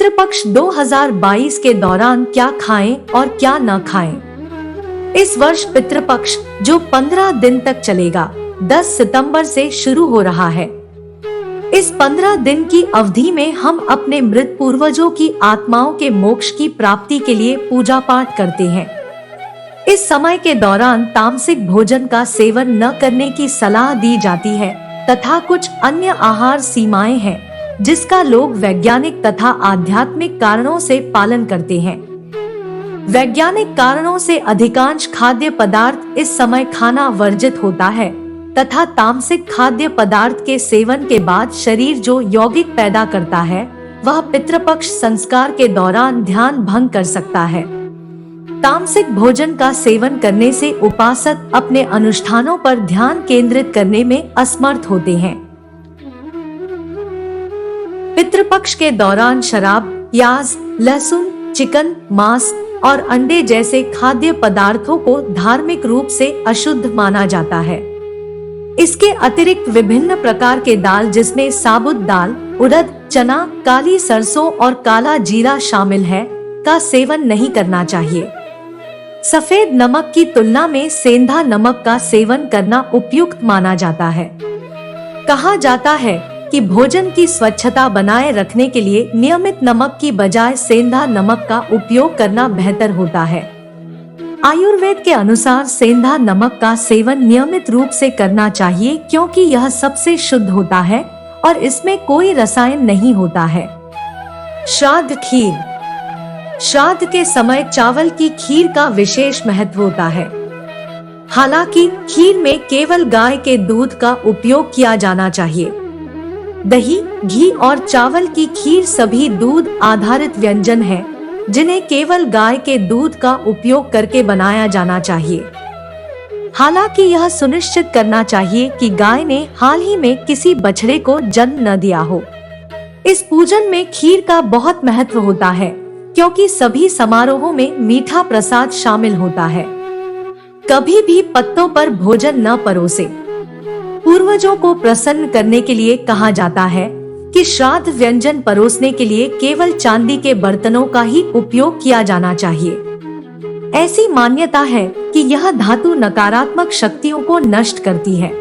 पितृपक्ष 2022 के दौरान क्या खाएं और क्या न खाएं। इस वर्ष पितृपक्ष जो 15 दिन तक चलेगा 10 सितंबर से शुरू हो रहा है। इस 15 दिन की अवधि में हम अपने मृत पूर्वजों की आत्माओं के मोक्ष की प्राप्ति के लिए पूजा पाठ करते हैं। इस समय के दौरान तामसिक भोजन का सेवन न करने की सलाह दी जाती है तथा कुछ अन्य आहार सीमाएं हैं जिसका लोग वैज्ञानिक तथा आध्यात्मिक कारणों से पालन करते हैं। वैज्ञानिक कारणों से अधिकांश खाद्य पदार्थ इस समय खाना वर्जित होता है तथा तामसिक खाद्य पदार्थ के सेवन के बाद शरीर जो यौगिक पैदा करता है वह पितृपक्ष संस्कार के दौरान ध्यान भंग कर सकता है। तामसिक भोजन का सेवन करने से उपासक अपने अनुष्ठानों पर ध्यान केंद्रित करने में असमर्थ होते हैं। पितृपक्ष के दौरान शराब, प्याज, लहसुन, चिकन, मांस और अंडे जैसे खाद्य पदार्थों को धार्मिक रूप से अशुद्ध माना जाता है। इसके अतिरिक्त विभिन्न प्रकार के दाल जिसमें साबुत दाल, उड़द, चना, काली सरसों और काला जीरा शामिल है का सेवन नहीं करना चाहिए। सफेद नमक की तुलना में सेंधा नमक का सेवन करना उपयुक्त माना जाता है। कहा जाता है कि भोजन की स्वच्छता बनाए रखने के लिए नियमित नमक की बजाय सेंधा नमक का उपयोग करना बेहतर होता है। आयुर्वेद के अनुसार सेंधा नमक का सेवन नियमित रूप से करना चाहिए क्योंकि यह सबसे शुद्ध होता है और इसमें कोई रसायन नहीं होता है। श्राद्ध खीर। श्राद्ध के समय चावल की खीर का विशेष महत्व होता है। हालांकि खीर में केवल गाय के दूध का उपयोग किया जाना चाहिए। दही, घी और चावल की खीर सभी दूध आधारित व्यंजन हैं, जिन्हें केवल गाय के दूध का उपयोग करके बनाया जाना चाहिए। हालांकि यह सुनिश्चित करना चाहिए कि गाय ने हाल ही में किसी बछड़े को जन्म न दिया हो। इस पूजन में खीर का बहुत महत्व होता है क्योंकि सभी समारोहों में मीठा प्रसाद शामिल होता है। कभी भी पत्तों पर भोजन न परोसे। पूर्वजों को प्रसन्न करने के लिए कहा जाता है कि श्राद्ध व्यंजन परोसने के लिए केवल चांदी के बर्तनों का ही उपयोग किया जाना चाहिए। ऐसी मान्यता है कि यह धातु नकारात्मक शक्तियों को नष्ट करती है।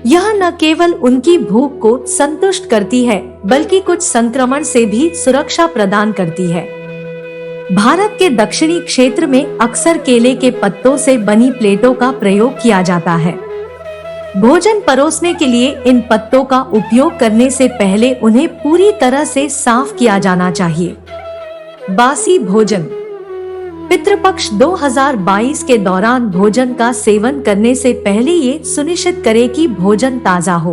यह न केवल उनकी भूख को संतुष्ट करती है बल्कि कुछ संक्रमण से भी सुरक्षा प्रदान करती है। भारत के दक्षिणी क्षेत्र में अक्सर केले के पत्तों से बनी प्लेटों का प्रयोग किया जाता है। भोजन परोसने के लिए इन पत्तों का उपयोग करने से पहले उन्हें पूरी तरह से साफ किया जाना चाहिए। बासी भोजन। पितृपक्ष 2022 के दौरान भोजन का सेवन करने से पहले ये सुनिश्चित करें कि भोजन ताजा हो।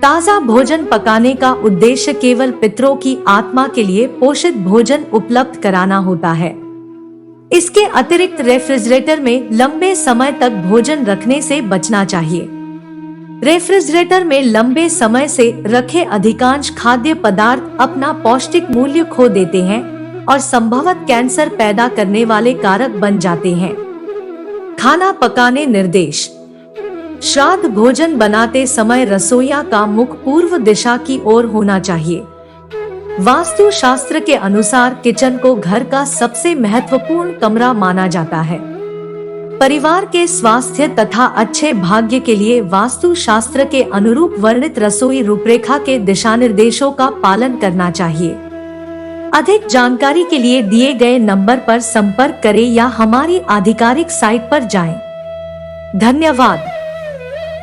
ताजा भोजन पकाने का उद्देश्य केवल पितरों की आत्मा के लिए पोषित भोजन उपलब्ध कराना होता है। इसके अतिरिक्त रेफ्रिजरेटर में लंबे समय तक भोजन रखने से बचना चाहिए। रेफ्रिजरेटर में लंबे समय से रखे अधिकांश खाद्य पदार्थ अपना पौष्टिक मूल्य खो देते हैं और संभवतः कैंसर पैदा करने वाले कारक बन जाते हैं। खाना पकाने निर्देश। श्राद्ध भोजन बनाते समय रसोइया का मुख पूर्व दिशा की ओर होना चाहिए। वास्तु शास्त्र के अनुसार किचन को घर का सबसे महत्वपूर्ण कमरा माना जाता है। परिवार के स्वास्थ्य तथा अच्छे भाग्य के लिए वास्तु शास्त्र के अनुरूप वर्णित रसोई रूपरेखा के दिशानिर्देशों का पालन करना चाहिए। अधिक जानकारी के लिए दिए गए नंबर पर संपर्क करें या हमारी आधिकारिक साइट पर जाएं। धन्यवाद।